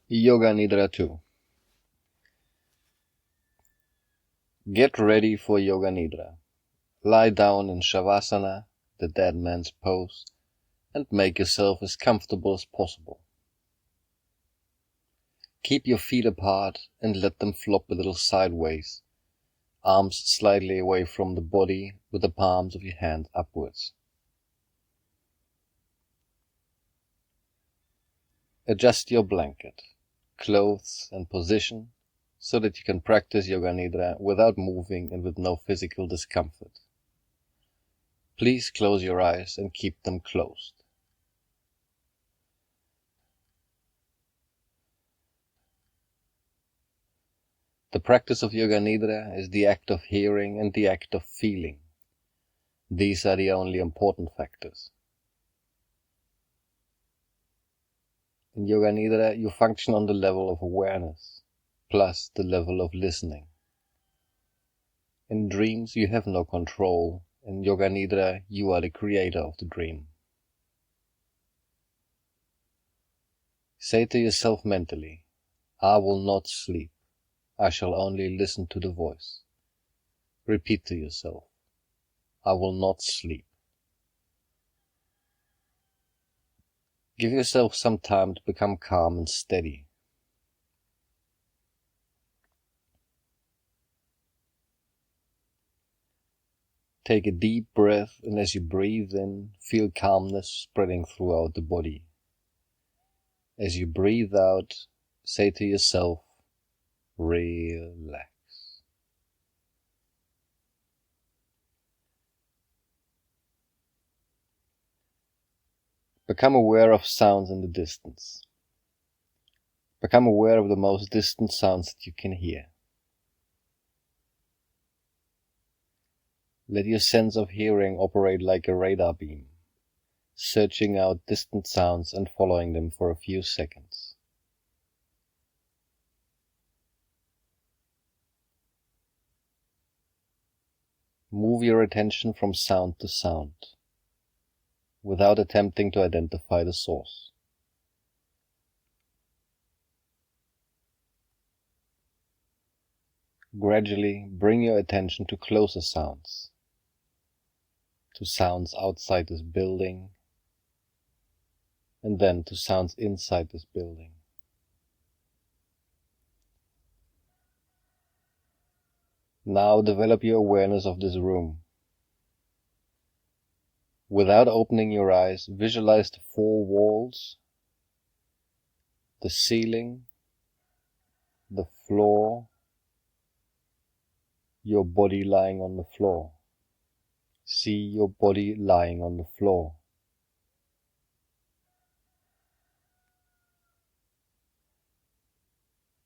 Yoga Nidra 2. Get ready for Yoga Nidra. Lie down in Shavasana, the dead man's pose, and make yourself as comfortable as possible. Keep your feet apart and let them flop a little sideways, arms slightly away from the body with the palms of your hands upwards. Adjust your blanket, clothes and position so that you can practice Yoga Nidra without moving and with no physical discomfort. Please close your eyes and keep them closed. The practice of Yoga Nidra is the act of hearing and the act of feeling. These are the only important factors. In Yoga Nidra, you function on the level of awareness, plus the level of listening. In dreams, you have no control. In Yoga Nidra, you are the creator of the dream. Say to yourself mentally, I will not sleep. I shall only listen to the voice. Repeat to yourself, I will not sleep. Give yourself some time to become calm and steady. Take a deep breath, and as you breathe in, feel calmness spreading throughout the body. As you breathe out, say to yourself, relax. Become aware of sounds in the distance. Become aware of the most distant sounds that you can hear. Let your sense of hearing operate like a radar beam, searching out distant sounds and following them for a few seconds. Move your attention from sound to sound, without attempting to identify the source. Gradually bring your attention to closer sounds, to sounds outside this building, and then to sounds inside this building. Now develop your awareness of this room. Without opening your eyes, visualize the four walls, the ceiling, the floor, your body lying on the floor. See your body lying on the floor.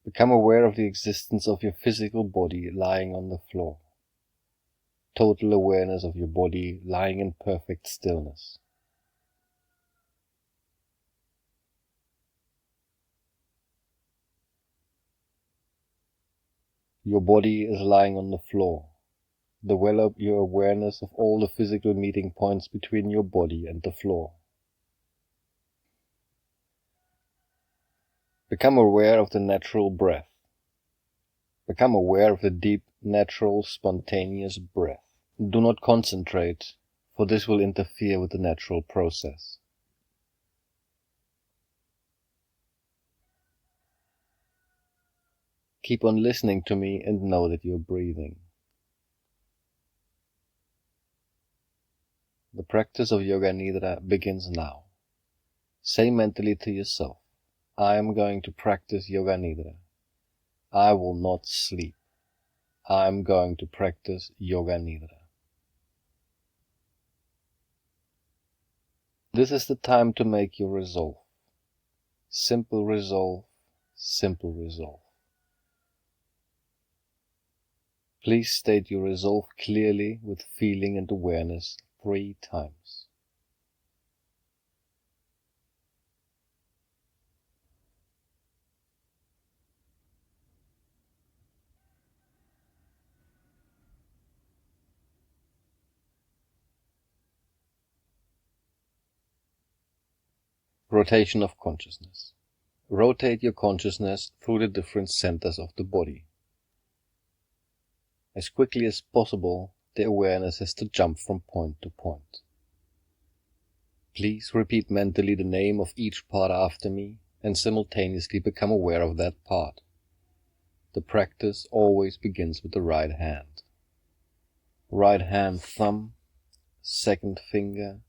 Become aware of the existence of your physical body lying on the floor. Total awareness of your body lying in perfect stillness. Your body is lying on the floor. Develop your awareness of all the physical meeting points between your body and the floor. Become aware of the natural breath. Become aware of the deep, natural, spontaneous breath. Do not concentrate, for this will interfere with the natural process. Keep on listening to me and know that you're breathing. The practice of Yoga Nidra begins now. Say mentally to yourself, I am going to practice Yoga Nidra. I will not sleep. I am going to practice Yoga Nidra. This is the time to make your resolve. Simple resolve, simple resolve. Please state your resolve clearly with feeling and awareness 3 times. Rotation of consciousness. Rotate your consciousness through the different centers of the body. As quickly as possible, the awareness has to jump from point to point. Please repeat mentally the name of each part after me and simultaneously become aware of that part. The practice always begins with the right hand. Right hand thumb, second finger,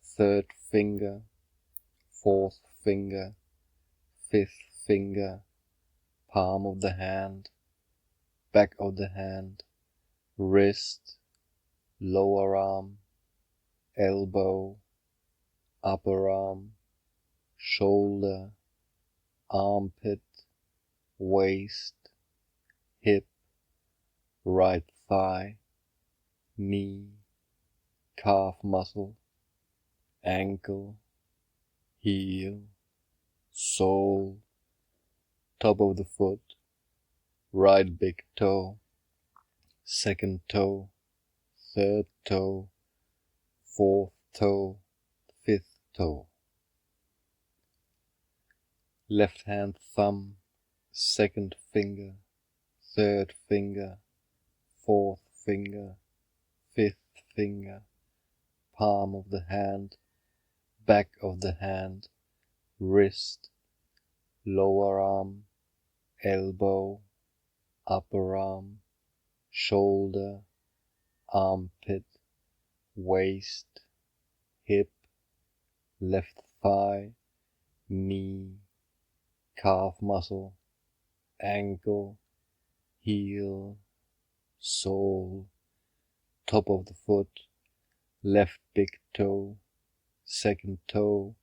third finger, fourth finger, fifth finger, palm of the hand, back of the hand, wrist, lower arm, elbow, upper arm, shoulder, armpit, waist, hip, right thigh, knee, calf muscle, ankle, heel, sole, top of the foot, right big toe, second toe, third toe, fourth toe, fifth toe. Left hand thumb, second finger, third finger, fourth finger, fifth finger, palm of the hand, back of the hand, wrist, lower arm, elbow, upper arm, shoulder, armpit, waist, hip, left thigh, knee, calf muscle, ankle, heel, sole, top of the foot, left big toe, second toe,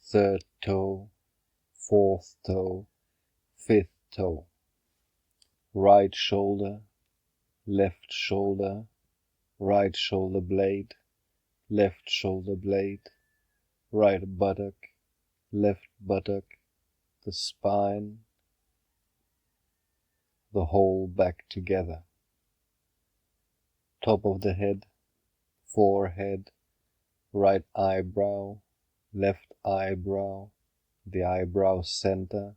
third toe, fourth toe, fifth toe, right shoulder, left shoulder, right shoulder blade, left shoulder blade, right buttock, left buttock, the spine, the whole back together, top of the head, forehead, right eyebrow, left eyebrow, the eyebrow center,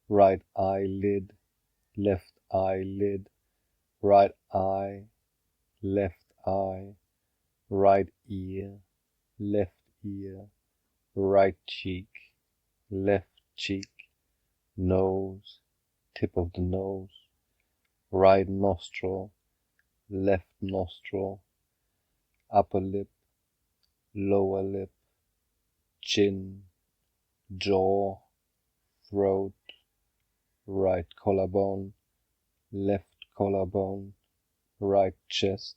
right eyelid, left eyelid, right eye, left eye, right ear, left ear, right cheek, left cheek, nose, tip of the nose, right nostril, left nostril, upper lip, lower lip, chin, jaw, throat, right collarbone, left collarbone, right chest,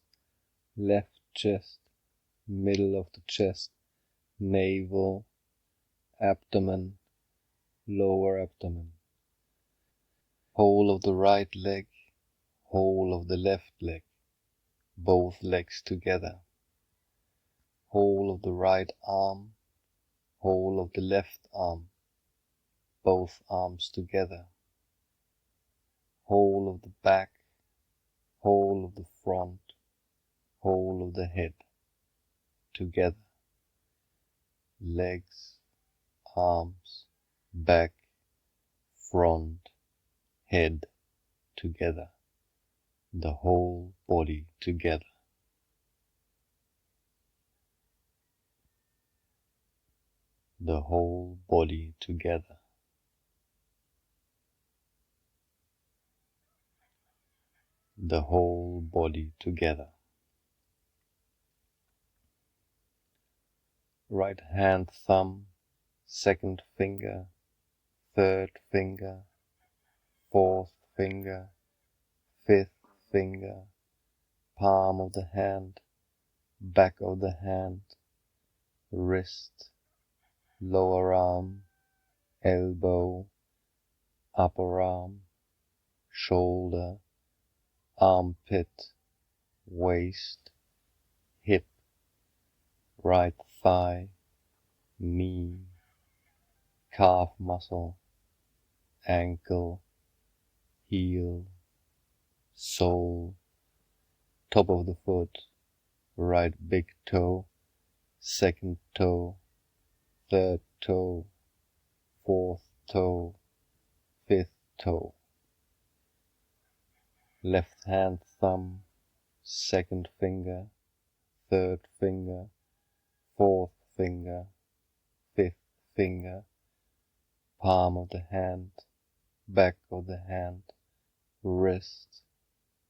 left chest, middle of the chest, navel, abdomen, lower abdomen, whole of the right leg, whole of the left leg, both legs together, whole of the right arm, whole of the left arm, both arms together, whole of the back, whole of the front, whole of the head, together, legs, arms, back, front, head, together, the whole body together. The whole body together. The whole body together. Right hand thumb, second finger, third finger, fourth finger, fifth finger, palm of the hand, back of the hand, wrist, lower arm, elbow, upper arm, shoulder, armpit, waist, hip, right thigh, knee, calf muscle, ankle, heel, sole, top of the foot, right big toe, second toe, third toe, fourth toe, fifth toe. Left hand thumb, second finger, third finger, fourth finger, fifth finger, palm of the hand, back of the hand, wrist,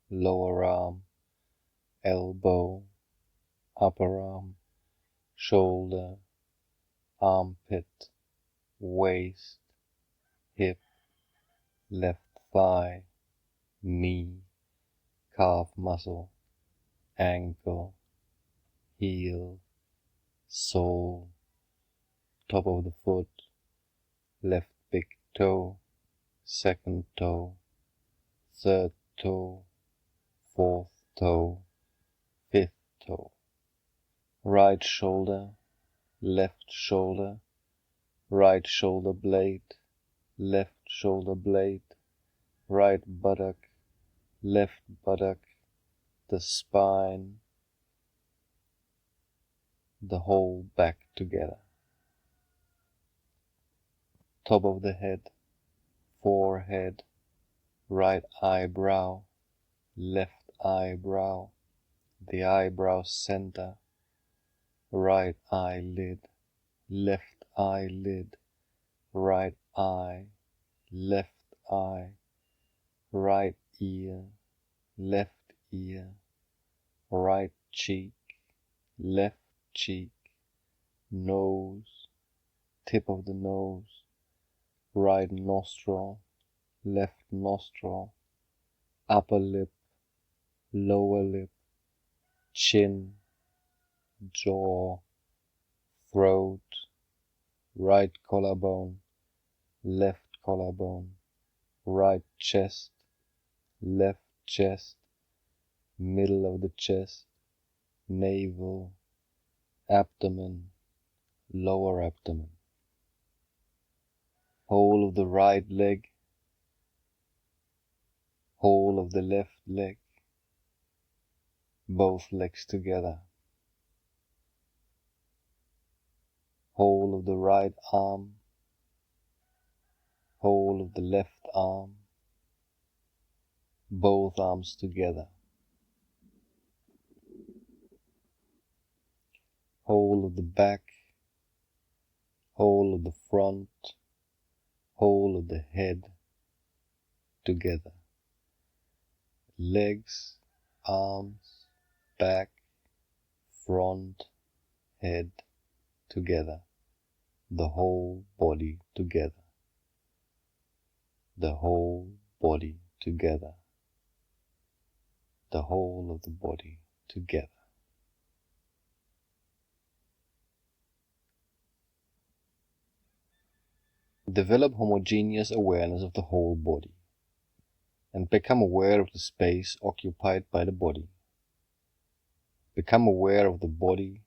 lower arm, elbow, upper arm, shoulder, armpit, waist, hip, left thigh, knee, calf muscle, ankle, heel, sole, top of the foot, left big toe, second toe, third toe, fourth toe, fifth toe, right shoulder, left shoulder, right shoulder blade, left shoulder blade, right buttock, left buttock, the spine, the whole back together. Top of the head, forehead, right eyebrow, left eyebrow, the eyebrow center, right eyelid, left eyelid, right eye, left eye, right ear, left ear, right cheek, left cheek, nose, tip of the nose, right nostril, left nostril, upper lip, lower lip, chin, jaw, throat, right collarbone, left collarbone, right chest, left chest, middle of the chest, navel, abdomen, lower abdomen, whole of the right leg, whole of the left leg, both legs together, whole of the right arm, whole of the left arm, both arms together, whole of the back, whole of the front, whole of the head together, legs, arms, back, front, head together, the whole body together, the whole body together, the whole of the body together. Develop homogeneous awareness of the whole body and become aware of the space occupied by the body. Become aware of the body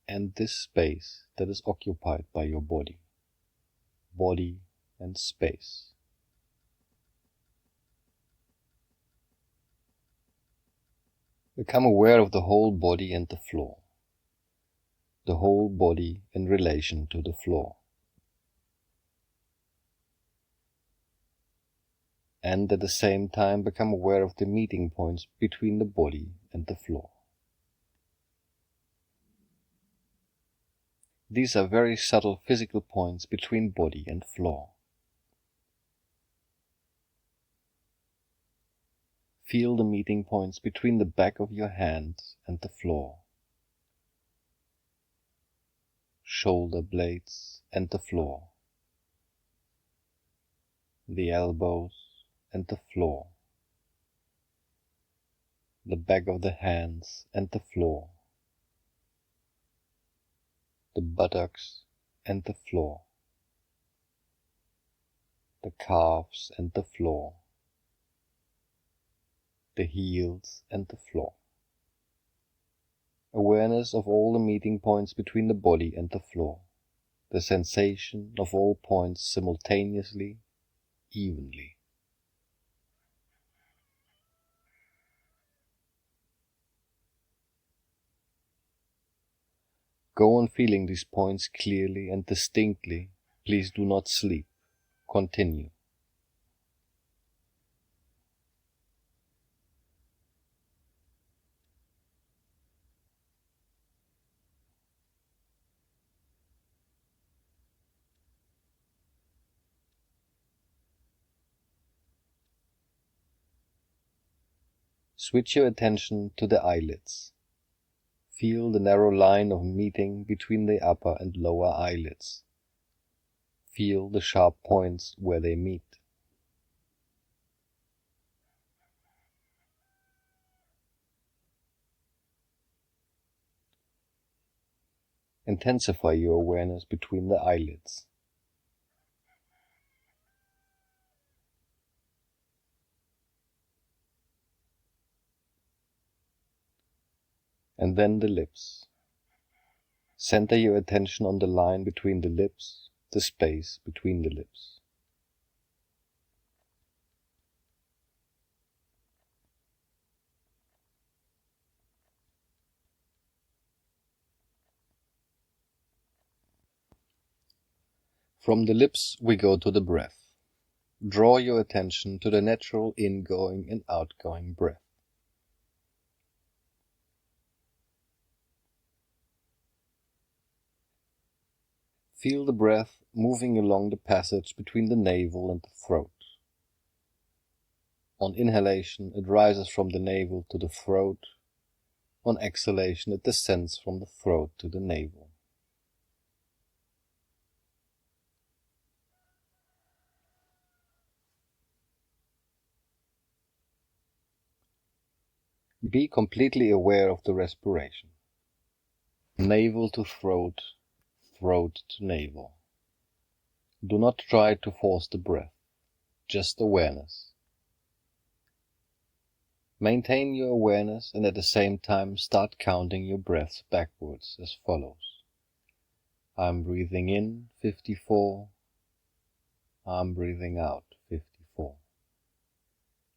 and this space that is occupied by your body. Body and space. Become aware of the whole body and the floor. The whole body in relation to the floor. And at the same time become aware of the meeting points between the body and the floor. These are very subtle physical points between body and floor. Feel the meeting points between the back of your hands and the floor, shoulder blades and the floor, the elbows and the floor, the back of the hands and the floor, the buttocks and the floor, the calves and the floor, the heels and the floor. Awareness of all the meeting points between the body and the floor, the sensation of all points simultaneously, evenly. Go on feeling these points clearly and distinctly. Please do not sleep. continue. Switch your attention to the eyelids. Feel the narrow line of meeting between the upper and lower eyelids. Feel the sharp points where they meet. Intensify your awareness between the eyelids. And then the lips. Center your attention on the line between the lips, the space between the lips. From the lips we go to the breath. Draw your attention to the natural ingoing and outgoing breath. Feel the breath moving along the passage between the navel and the throat. On inhalation, it rises from the navel to the throat. On exhalation, it descends from the throat to the navel. Be completely aware of the respiration. Navel to throat, throat to navel. Do not try to force the breath, just awareness. Maintain your awareness and at the same time start counting your breaths backwards as follows. I'm breathing in 54. I'm breathing out 54.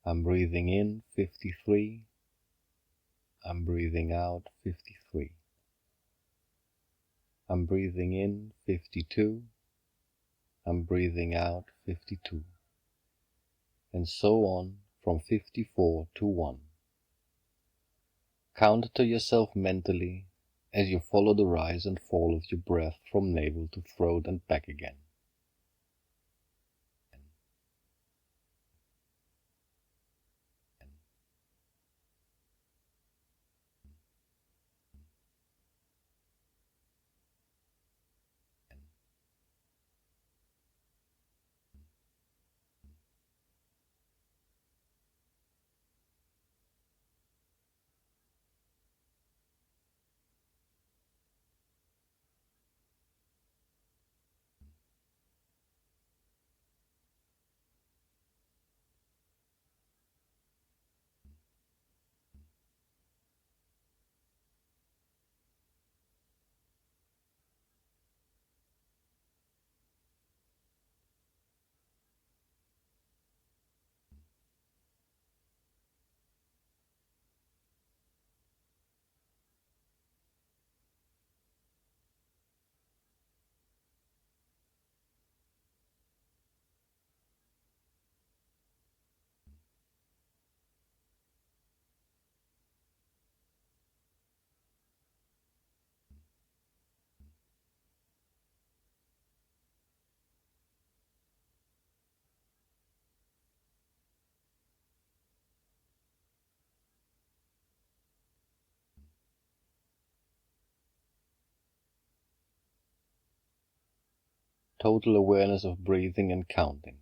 I'm breathing in 53. I'm breathing out 53. I'm breathing in 52. I'm breathing out 52. And so on from 54 to 1. Count to yourself mentally as you follow the rise and fall of your breath from navel to throat and back again. Total awareness of breathing and counting.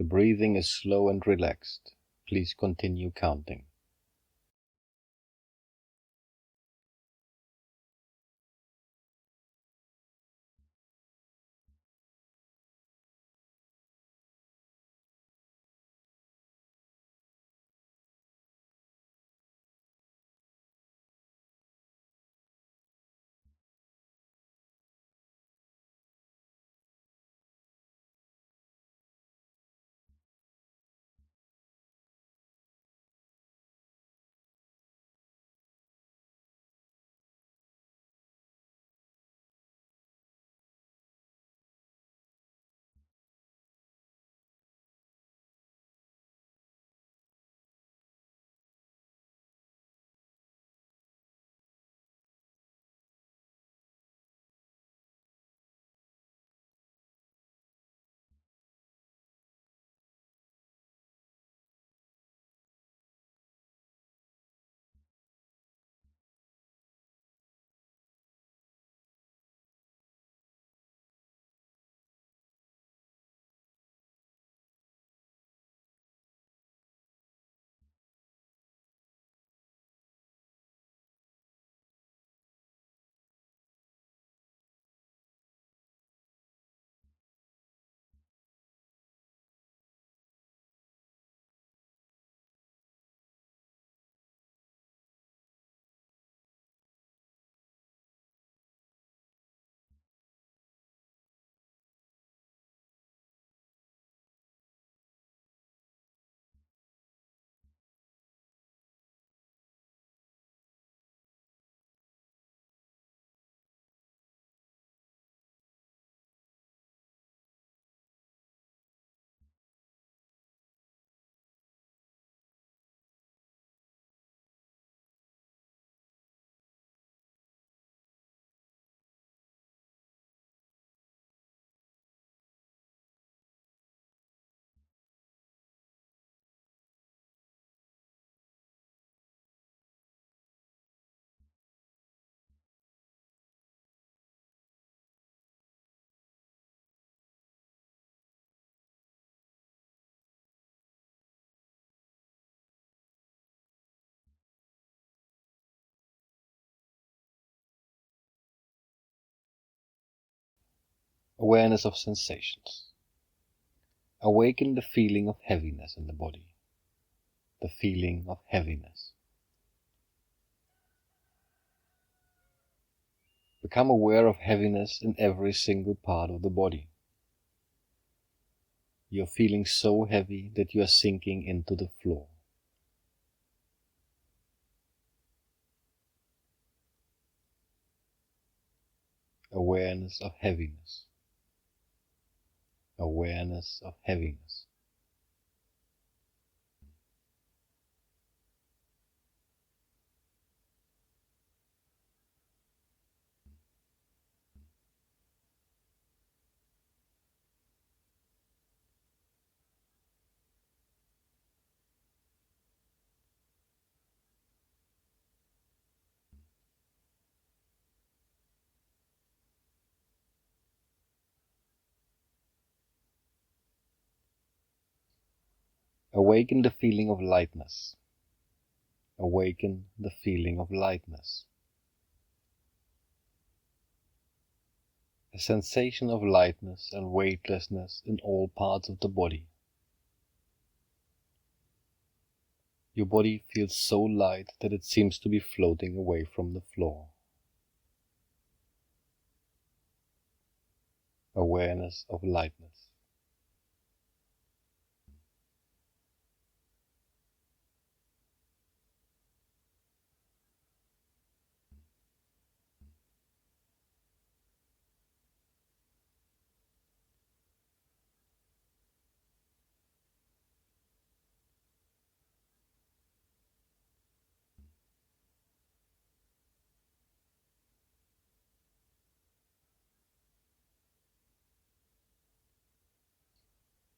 The breathing is slow and relaxed. Please continue counting. Awareness of sensations. Awaken the feeling of heaviness in the body. The feeling of heaviness. Become aware of heaviness in every single part of the body. You are feeling so heavy that you are sinking into the floor. Awareness of heaviness. Awareness of heaviness. Awaken the feeling of lightness. Awaken the feeling of lightness. A sensation of lightness and weightlessness in all parts of the body. Your body feels so light that it seems to be floating away from the floor. Awareness of lightness.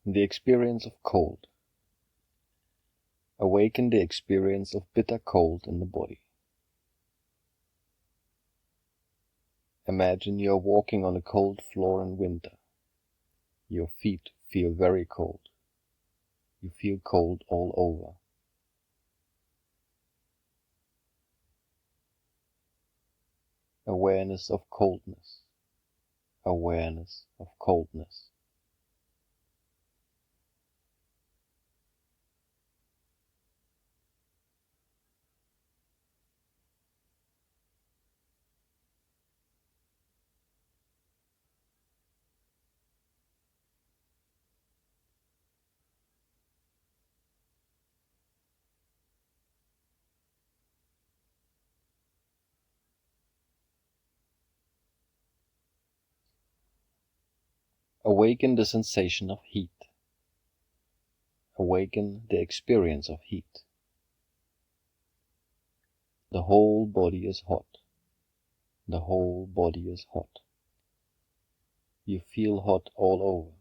The experience of cold. Awaken the experience of bitter cold in the body. Imagine you are walking on a cold floor in winter. Your feet feel very cold. You feel cold all over. Awareness of coldness. Awareness of coldness. Awaken the sensation of heat. Awaken the experience of heat. The whole body is hot. The whole body is hot. You feel hot all over.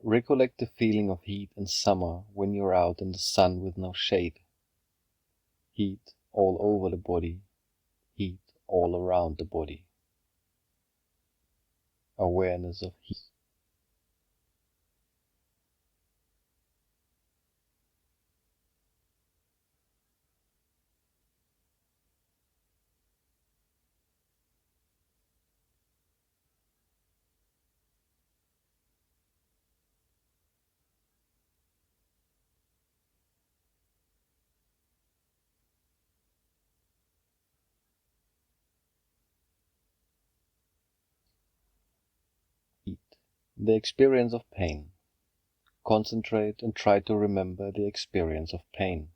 Recollect the feeling of heat in summer when you're out in the sun with no shade. Heat all over the body. Heat all around the body. Awareness of heat. Heat. The experience of pain. Concentrate and try to remember the experience of pain.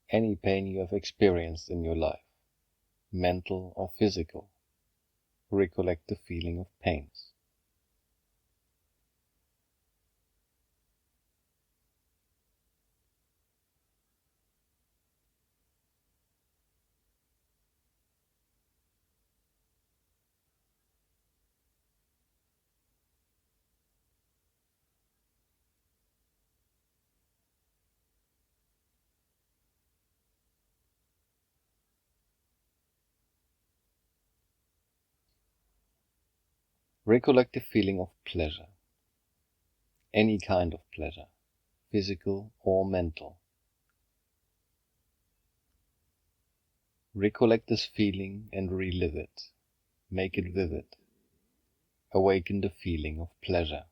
Any pain you have experienced in your life, mental or physical, recollect the feeling of pain. Recollect the feeling of pleasure. Any kind of pleasure, physical or mental. Recollect this feeling and relive it. Make it vivid. Awaken the feeling of pleasure.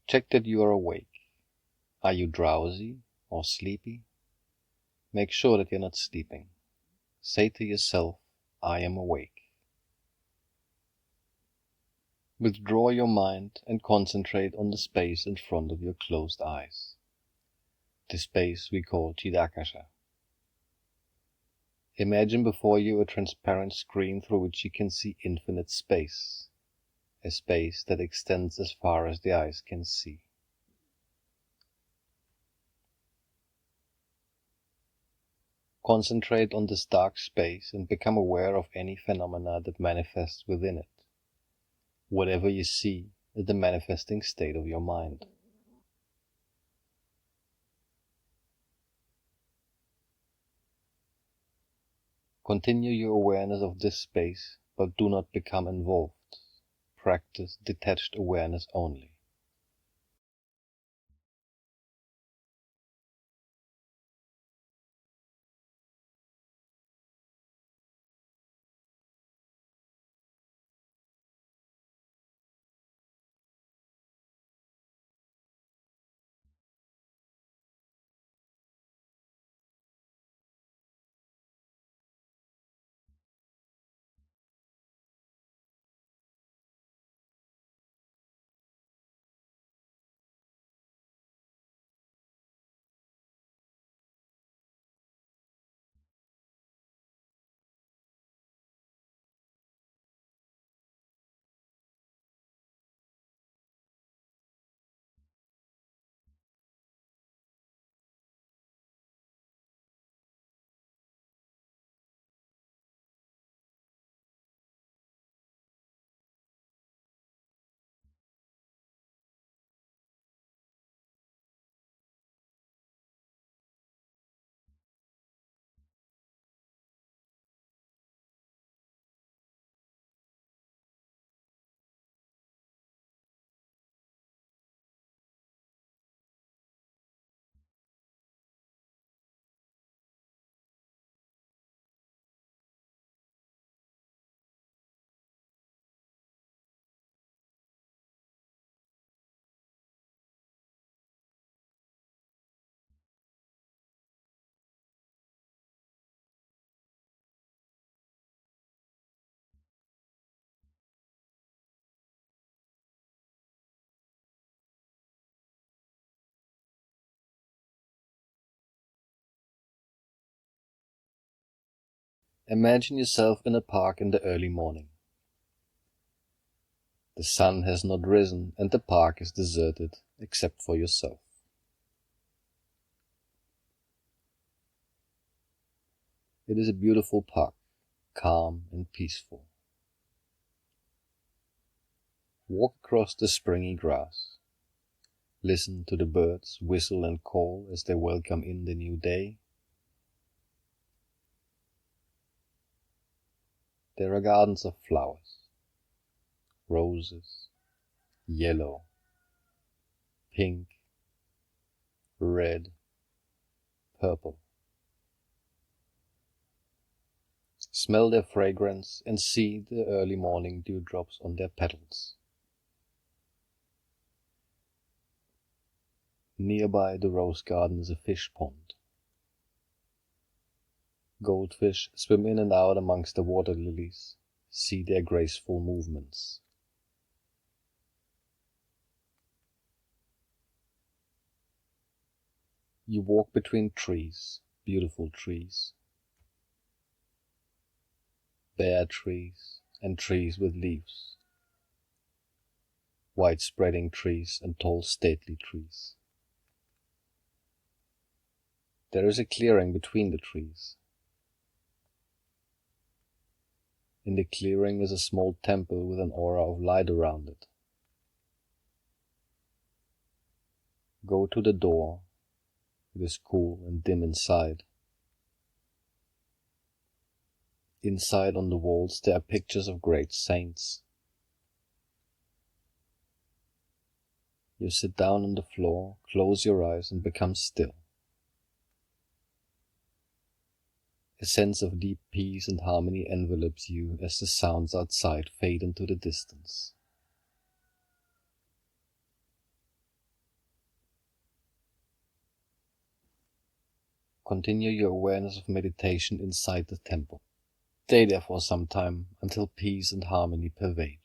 Check that you are awake. Are you drowsy or sleepy? Make sure that you're not sleeping. Say to yourself, I am awake. Withdraw your mind and concentrate on the space in front of your closed eyes. The space we call Chidakasha. Imagine before you a transparent screen through which you can see infinite space, a space that extends as far as the eyes can see. Concentrate on this dark space and become aware of any phenomena that manifests within it. Whatever you see is the manifesting state of your mind. Continue your awareness of this space, but do not become involved. Practice detached awareness only. Imagine yourself in a park in the early morning. The sun has not risen and the park is deserted except for yourself. It is a beautiful park, calm and peaceful. Walk across the springy grass. Listen to the birds whistle and call as they welcome in the new day. There are gardens of flowers, roses, yellow, pink, red, purple. Smell their fragrance and see the early morning dewdrops on their petals. Nearby the rose garden is a fish pond. Goldfish swim in and out amongst the water lilies. See their graceful movements. You walk between trees, beautiful trees, bare trees and trees with leaves, wide spreading trees and tall stately trees. There is a clearing between the trees. In the clearing is a small temple with an aura of light around it. Go to the door. It is cool and dim inside. Inside on the walls there are pictures of great saints. You sit down on the floor, close your eyes and become still. A sense of deep peace and harmony envelops you as the sounds outside fade into the distance. Continue your awareness of meditation inside the temple. Stay there for some time until peace and harmony pervade.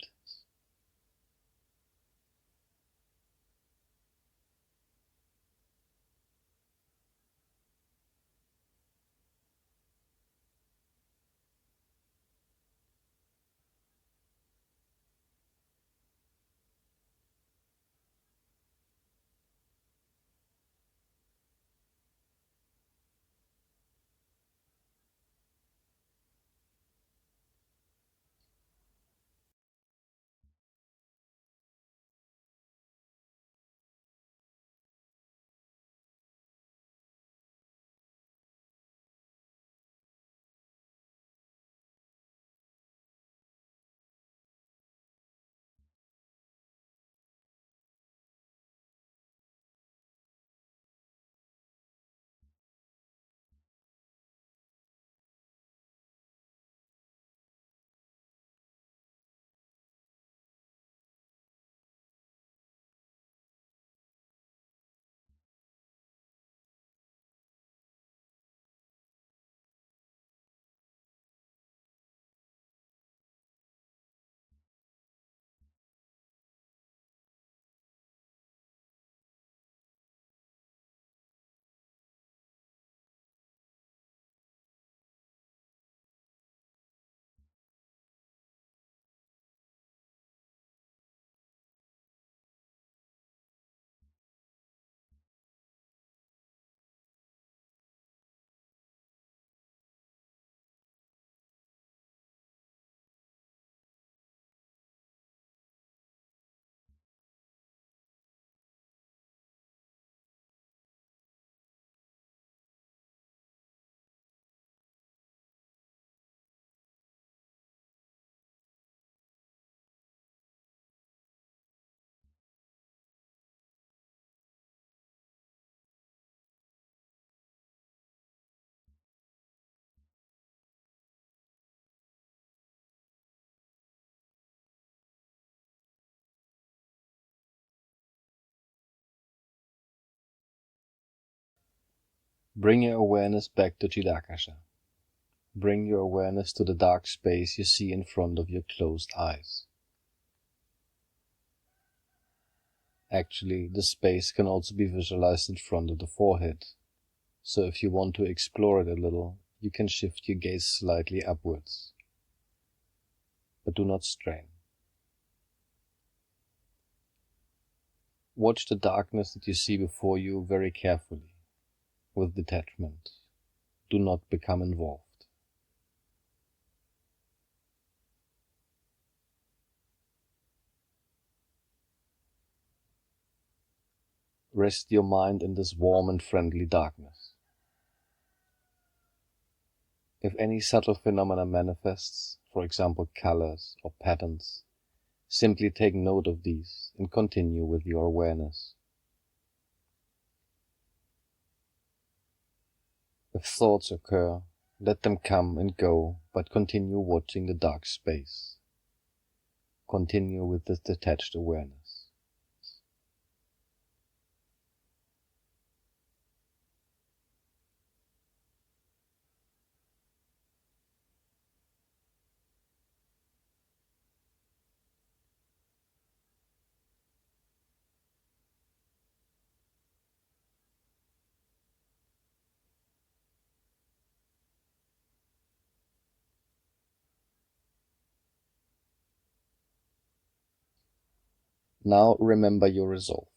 Bring your awareness back to Chitakasha. Bring your awareness to the dark space you see in front of your closed eyes. Actually, the space can also be visualized in front of the forehead, so if you want to explore it a little, you can shift your gaze slightly upwards, but do not strain. Watch the darkness that you see before you very carefully, with detachment. Do not become involved. Rest your mind in this warm and friendly darkness. If any subtle phenomena manifests, for example colors or patterns, simply take note of these and continue with your awareness. If thoughts occur, let them come and go, but continue watching the dark space. Continue with this detached awareness. Now remember your resolve,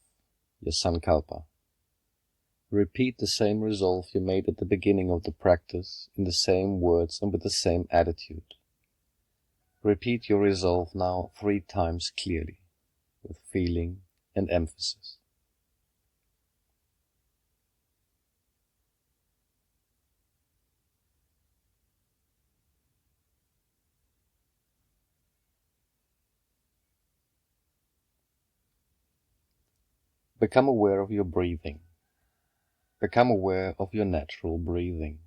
your sankalpa. Repeat the same resolve you made at the beginning of the practice in the same words and with the same attitude. Repeat your resolve now 3 times clearly, with feeling and emphasis. Become aware of your breathing. Become aware of your natural breathing.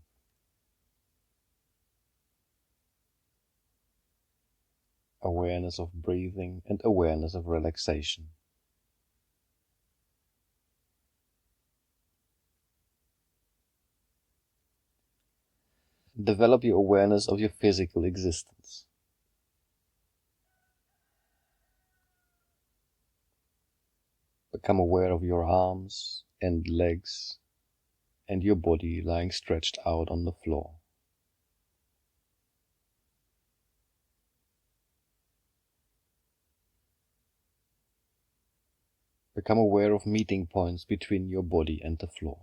Awareness of breathing and awareness of relaxation. Develop your awareness of your physical existence. Become aware of your arms and legs and your body lying stretched out on the floor. Become aware of meeting points between your body and the floor.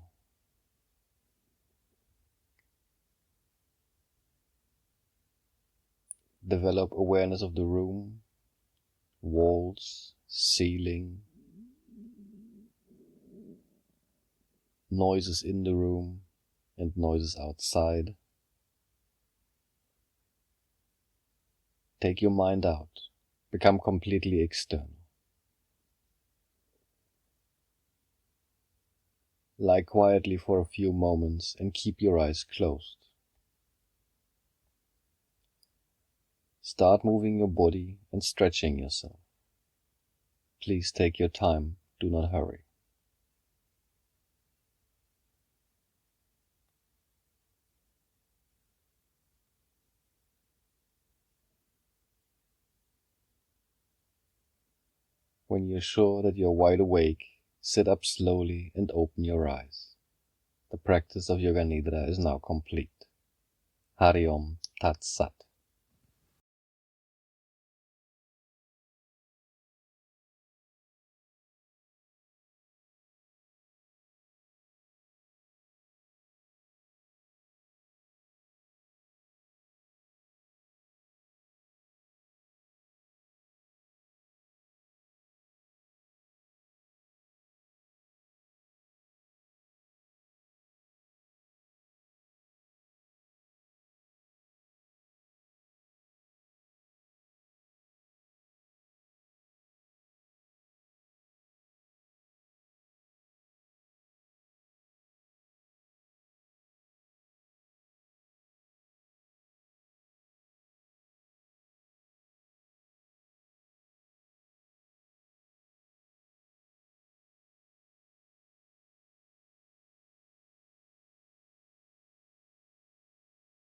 Develop awareness of the room, walls, ceiling, noises in the room and noises outside. Take your mind out. Become completely external. Lie quietly for a few moments and keep your eyes closed. Start moving your body and stretching yourself. Please take your time, do not hurry. When you're sure that you're wide awake, sit up slowly and open your eyes. The practice of Yoga Nidra is now complete. Hari Om Tat Sat.